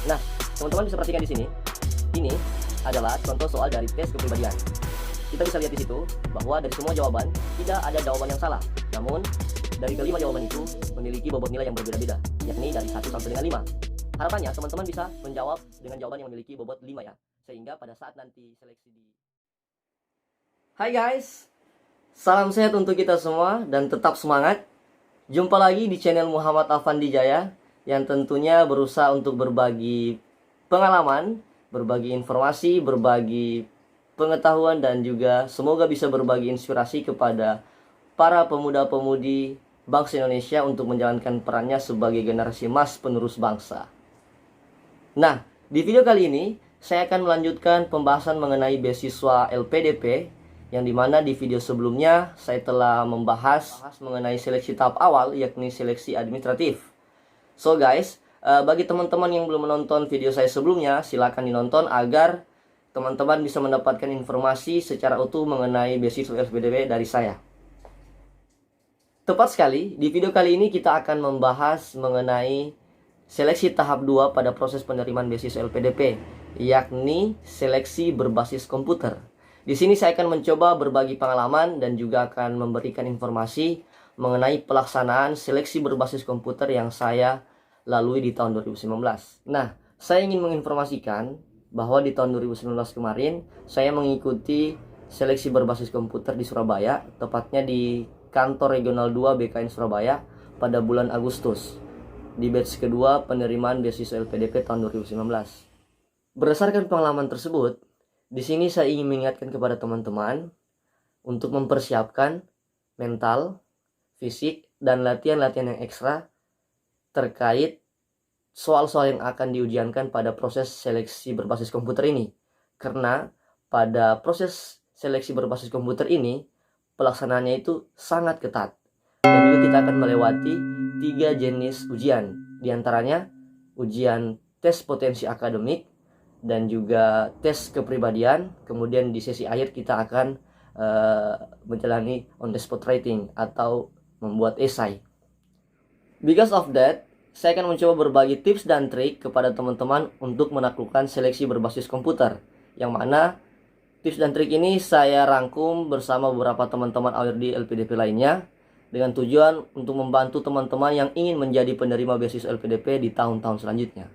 Nah, teman-teman bisa perhatikan di sini. Ini adalah contoh soal dari tes kepribadian. Kita bisa lihat di situ bahwa dari semua jawaban tidak ada jawaban yang salah. Namun, dari kelima jawaban itu memiliki bobot nilai yang berbeda-beda, yakni dari 1 sampai dengan 5. Harapannya teman-teman bisa menjawab dengan jawaban yang memiliki bobot 5 ya. Sehingga pada saat nanti seleksi di... Hai guys, salam sehat untuk kita semua dan tetap semangat. Jumpa lagi di channel Muhammad Afandi Jaya yang tentunya berusaha untuk berbagi pengalaman, berbagi informasi, berbagi pengetahuan, dan juga semoga bisa berbagi inspirasi kepada para pemuda-pemudi bangsa Indonesia untuk menjalankan perannya sebagai generasi emas penerus bangsa. Nah, di video kali ini saya akan melanjutkan pembahasan mengenai beasiswa LPDP, yang dimana di video sebelumnya saya telah membahas mengenai seleksi tahap awal, yakni seleksi administratif. So guys, bagi teman-teman yang belum menonton video saya sebelumnya, silakan dinonton agar teman-teman bisa mendapatkan informasi secara utuh mengenai beasiswa LPDP dari saya. Tepat sekali, di video kali ini kita akan membahas mengenai seleksi tahap 2 pada proses penerimaan beasiswa LPDP, yakni seleksi berbasis komputer. Di sini saya akan mencoba berbagi pengalaman dan juga akan memberikan informasi mengenai pelaksanaan seleksi berbasis komputer yang saya lalui di tahun 2019. Nah, saya ingin menginformasikan bahwa di tahun 2019 kemarin saya mengikuti seleksi berbasis komputer di Surabaya, tepatnya di Kantor Regional 2 BKN Surabaya pada bulan Agustus, di batch kedua penerimaan beasiswa LPDP tahun 2019. Berdasarkan pengalaman tersebut, di sini saya ingin mengingatkan kepada teman-teman untuk mempersiapkan mental, fisik, dan latihan-latihan yang ekstra terkait soal-soal yang akan diujiankan pada proses seleksi berbasis komputer ini. Karena pada proses seleksi berbasis komputer ini, pelaksanaannya itu sangat ketat. Dan juga kita akan melewati 3 jenis ujian. Di antaranya ujian tes potensi akademik dan juga tes kepribadian. Kemudian di sesi akhir kita akan menjalani on the spot writing atau membuat esai. Because of that, saya akan mencoba berbagi tips dan trik kepada teman-teman untuk menaklukkan seleksi berbasis komputer, yang mana tips dan trik ini saya rangkum bersama beberapa teman-teman AWRD LPDP lainnya dengan tujuan untuk membantu teman-teman yang ingin menjadi penerima beasiswa LPDP di tahun-tahun selanjutnya.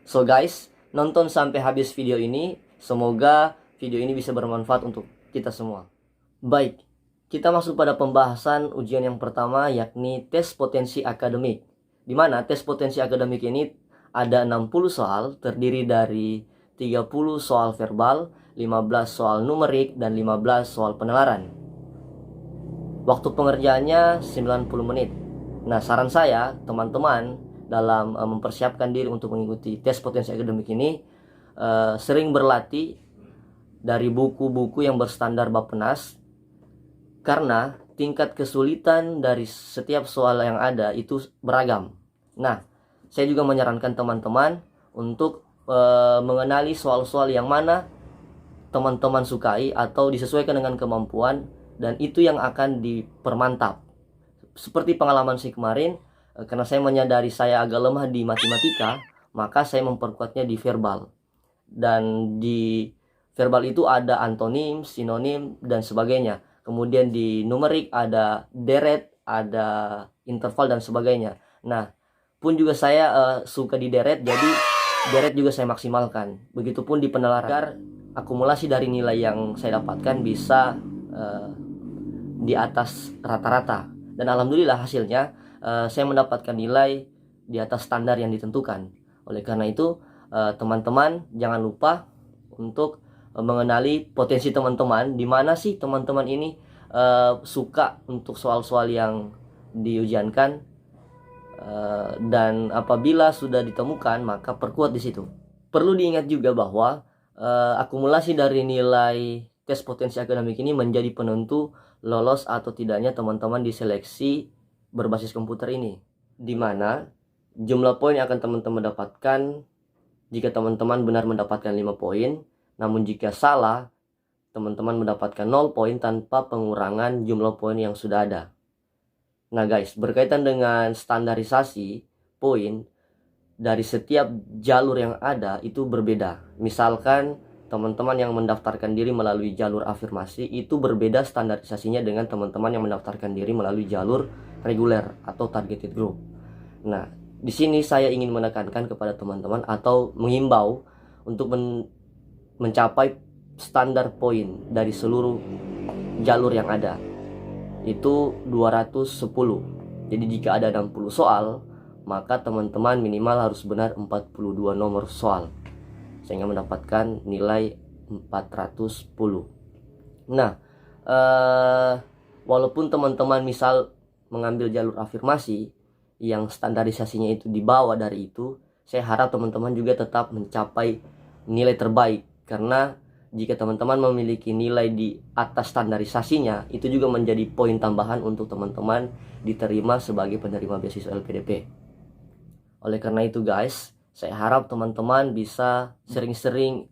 So guys, nonton sampai habis video ini. Semoga video ini bisa bermanfaat untuk kita semua. Baik, kita masuk pada pembahasan ujian yang pertama, yakni tes potensi akademik. Di mana tes potensi akademik ini ada 60 soal, terdiri dari 30 soal verbal, 15 soal numerik, dan 15 soal penalaran. Waktu pengerjaannya 90 menit. Nah, saran saya, teman-teman, dalam mempersiapkan diri untuk mengikuti tes potensi akademik ini, sering berlatih dari buku-buku yang berstandar Bappenas, karena tingkat kesulitan dari setiap soal yang ada itu beragam. Nah, saya juga menyarankan teman-teman untuk mengenali soal-soal yang mana teman-teman sukai atau disesuaikan dengan kemampuan, dan itu yang akan dipermantap. Seperti pengalaman saya kemarin, karena saya menyadari saya agak lemah di matematika, maka saya memperkuatnya di verbal. Dan di verbal itu ada antonim, sinonim, dan sebagainya. Kemudian di numerik ada deret, ada interval, dan sebagainya. Nah, pun juga saya suka di deret, jadi deret juga saya maksimalkan. Begitupun di penalaran, agar akumulasi dari nilai yang saya dapatkan bisa di atas rata-rata. Dan alhamdulillah hasilnya saya mendapatkan nilai di atas standar yang ditentukan. Oleh karena itu, teman-teman jangan lupa untuk mengenali potensi teman-teman, di mana sih teman-teman ini suka untuk soal-soal yang diujiankan, dan apabila sudah ditemukan maka perkuat di situ. Perlu diingat juga bahwa akumulasi dari nilai tes potensi akademik ini menjadi penentu lolos atau tidaknya teman-teman di seleksi berbasis komputer ini, di mana jumlah poin yang akan teman-teman dapatkan jika teman-teman benar mendapatkan 5 poin, namun jika salah, teman-teman mendapatkan 0 poin tanpa pengurangan jumlah poin yang sudah ada. Nah guys, berkaitan dengan standarisasi poin, dari setiap jalur yang ada itu berbeda. Misalkan teman-teman yang mendaftarkan diri melalui jalur afirmasi itu berbeda standarisasinya dengan teman-teman yang mendaftarkan diri melalui jalur reguler atau targeted group. Nah, di sini saya ingin menekankan kepada teman-teman atau mengimbau untuk mencapai standar poin dari seluruh jalur yang ada. Itu 210. Jadi jika ada 60 soal, maka teman-teman minimal harus benar 42 nomor soal sehingga mendapatkan nilai 410. Nah, walaupun teman-teman misal mengambil jalur afirmasi yang standarisasinya itu di bawah dari itu, saya harap teman-teman juga tetap mencapai nilai terbaik, karena jika teman-teman memiliki nilai di atas standarisasinya, itu juga menjadi poin tambahan untuk teman-teman diterima sebagai penerima beasiswa LPDP. Oleh karena itu guys, saya harap teman-teman bisa sering-sering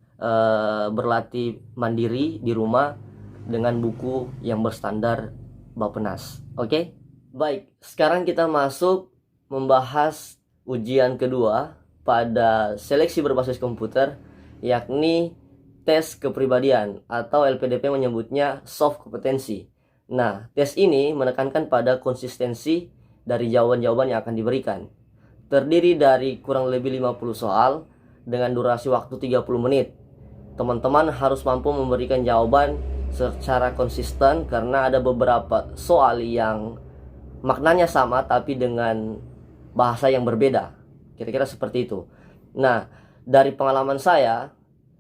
berlatih mandiri di rumah dengan buku yang berstandar Bappenas. Oke? Baik, sekarang kita masuk membahas ujian kedua pada seleksi berbasis komputer, yakni tes kepribadian atau LPDP menyebutnya soft kompetensi. Nah, tes ini menekankan pada konsistensi dari jawaban-jawaban yang akan diberikan. Terdiri dari kurang lebih 50 soal dengan durasi waktu 30 menit. Teman-teman harus mampu memberikan jawaban secara konsisten karena ada beberapa soal yang maknanya sama tapi dengan bahasa yang berbeda. Kira-kira seperti itu. Nah, dari pengalaman saya,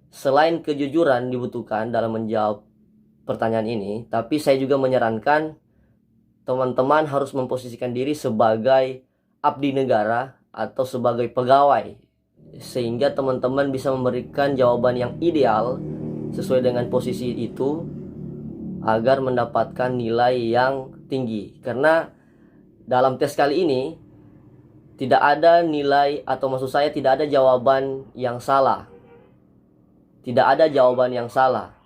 selain kejujuran dibutuhkan dalam menjawab pertanyaan ini, tapi saya juga menyarankan teman-teman harus memposisikan diri sebagai abdi negara atau sebagai pegawai, sehingga teman-teman bisa memberikan jawaban yang ideal sesuai dengan posisi itu agar mendapatkan nilai yang tinggi. Karena dalam tes kali ini tidak ada nilai, atau maksud saya tidak ada jawaban yang salah. Tidak ada jawaban yang salah.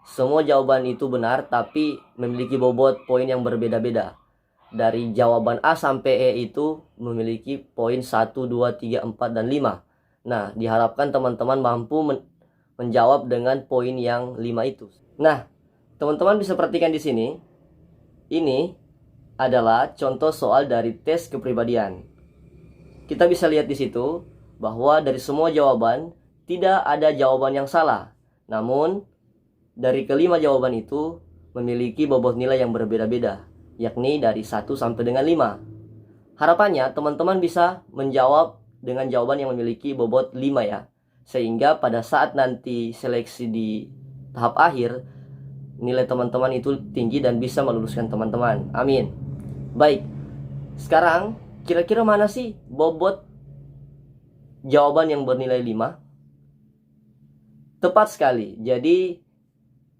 Semua jawaban itu benar tapi memiliki bobot poin yang berbeda-beda. Dari jawaban A sampai E itu memiliki poin 1, 2, 3, 4, dan 5. Nah, diharapkan teman-teman mampu menjawab dengan poin yang 5 itu. Nah, teman-teman bisa perhatikan di sini. Ini adalah contoh soal dari tes kepribadian. Kita bisa lihat di situ bahwa dari semua jawaban tidak ada jawaban yang salah. Namun, dari kelima jawaban itu memiliki bobot nilai yang berbeda-beda, yakni dari 1 sampai dengan 5. Harapannya teman-teman bisa menjawab dengan jawaban yang memiliki bobot 5 ya. Sehingga pada saat nanti seleksi di tahap akhir, nilai teman-teman itu tinggi dan bisa meluluskan teman-teman. Amin. Baik, sekarang kira-kira mana sih bobot jawaban yang bernilai 5? Tepat sekali. Jadi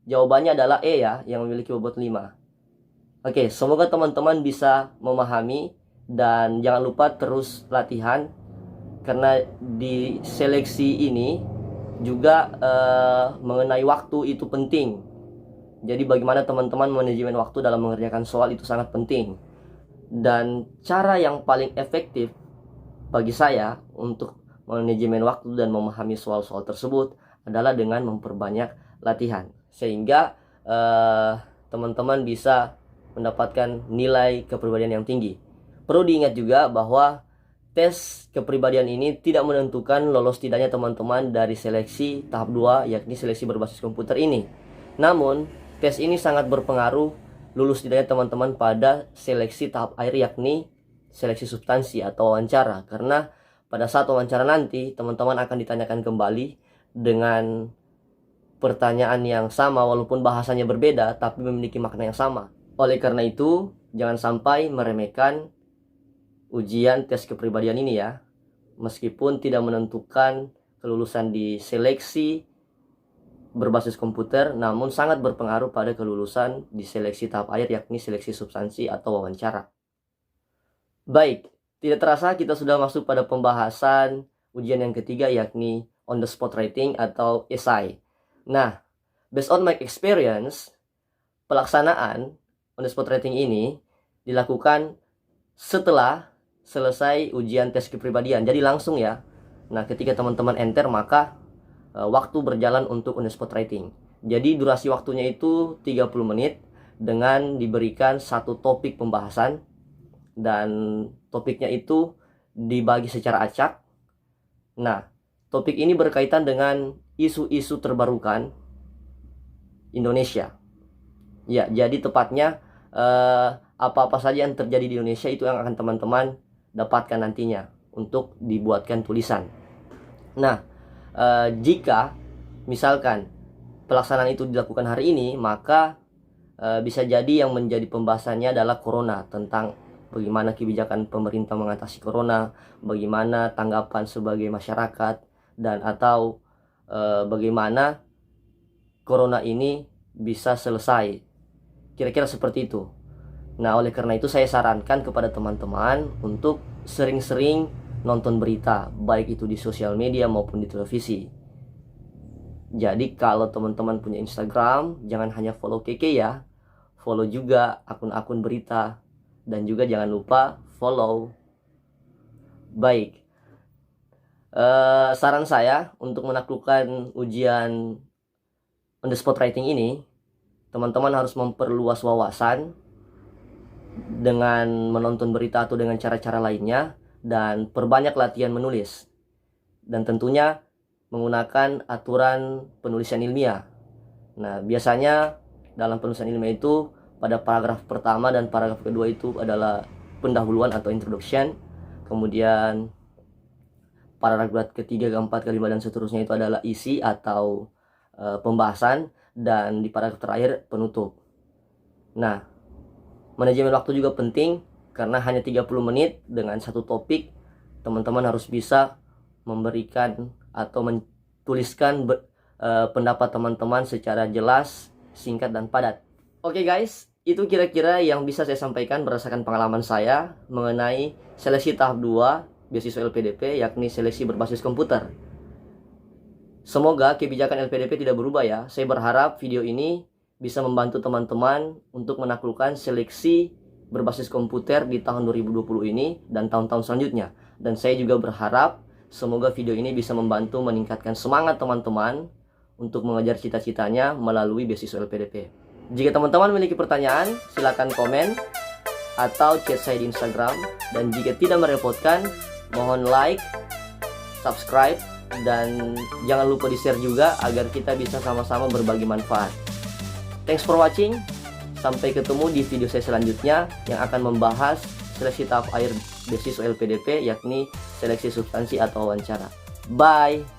jawabannya adalah E ya, yang memiliki bobot 5. Oke, semoga teman-teman bisa memahami dan jangan lupa terus latihan, karena di seleksi ini juga mengenai waktu itu penting. Jadi bagaimana teman-teman manajemen waktu dalam mengerjakan soal itu sangat penting. Dan cara yang paling efektif bagi saya untuk manajemen waktu dan memahami soal-soal tersebut adalah dengan memperbanyak latihan, sehingga teman-teman bisa mendapatkan nilai kepribadian yang tinggi. Perlu diingat juga bahwa tes kepribadian ini tidak menentukan lolos tidaknya teman-teman dari seleksi tahap 2, yakni seleksi berbasis komputer ini. Namun, tes ini sangat berpengaruh lulus tidaknya teman-teman pada seleksi tahap akhir, yakni seleksi substansi atau wawancara. Karena pada saat wawancara nanti, teman-teman akan ditanyakan kembali dengan pertanyaan yang sama walaupun bahasanya berbeda, tapi memiliki makna yang sama. Oleh karena itu, jangan sampai meremehkan ujian tes kepribadian ini ya. Meskipun tidak menentukan kelulusan di seleksi berbasis komputer, namun sangat berpengaruh pada kelulusan di seleksi tahap akhir, yakni seleksi substansi atau wawancara. Baik, tidak terasa kita sudah masuk pada pembahasan ujian yang ketiga, yakni on the spot writing atau esai. Nah, based on my experience, pelaksanaan on the spot writing ini dilakukan setelah selesai ujian tes kepribadian. Jadi langsung ya. Nah, ketika teman-teman enter maka waktu berjalan untuk on the spot writing. Jadi durasi waktunya itu 30 menit dengan diberikan satu topik pembahasan, dan topiknya itu dibagi secara acak. Nah, topik ini berkaitan dengan isu-isu terbarukan Indonesia. Ya, jadi tepatnya apa-apa saja yang terjadi di Indonesia itu yang akan teman-teman dapatkan nantinya untuk dibuatkan tulisan. Nah, jika misalkan pelaksanaan itu dilakukan hari ini, maka bisa jadi yang menjadi pembahasannya adalah corona, tentang bagaimana kebijakan pemerintah mengatasi corona, bagaimana tanggapan sebagai masyarakat, dan atau bagaimana corona ini bisa selesai. Kira-kira seperti itu. Nah, oleh karena itu saya sarankan kepada teman-teman untuk sering-sering nonton berita, baik itu di sosial media maupun di televisi. Jadi kalau teman-teman punya Instagram, jangan hanya follow Keke ya, follow juga akun-akun berita, dan juga jangan lupa follow. Baik, saran saya untuk menaklukkan ujian on the spot writing ini, teman-teman harus memperluas wawasan dengan menonton berita atau dengan cara-cara lainnya, dan perbanyak latihan menulis, dan tentunya menggunakan aturan penulisan ilmiah. Nah, biasanya dalam penulisan ilmiah itu pada paragraf pertama dan paragraf kedua itu adalah pendahuluan atau introduction, kemudian paragraf ketiga, keempat, kelima, dan seterusnya itu adalah isi atau pembahasan, dan di paragraf terakhir penutup. Nah, manajemen waktu juga penting, karena hanya 30 menit dengan satu topik, teman-teman harus bisa memberikan atau menuliskan pendapat teman-teman secara jelas, singkat, dan padat. Oke guys, itu kira-kira yang bisa saya sampaikan berdasarkan pengalaman saya mengenai seleksi tahap 2 beasiswa LPDP, yakni seleksi berbasis komputer. Semoga kebijakan LPDP tidak berubah ya. Saya berharap video ini bisa membantu teman-teman untuk menaklukkan seleksi berbasis komputer di tahun 2020 ini dan tahun-tahun selanjutnya. Dan saya juga berharap semoga video ini bisa membantu meningkatkan semangat teman-teman untuk mengejar cita-citanya melalui beasiswa LPDP. Jika teman-teman memiliki pertanyaan, silakan komen atau chat saya di Instagram. Dan jika tidak merepotkan, mohon like, subscribe, dan jangan lupa di-share juga agar kita bisa sama-sama berbagi manfaat. Thanks for watching. Sampai ketemu di video saya selanjutnya yang akan membahas seleksi tahap akhir beasiswa LPDP, yakni seleksi substansi atau wawancara. Bye.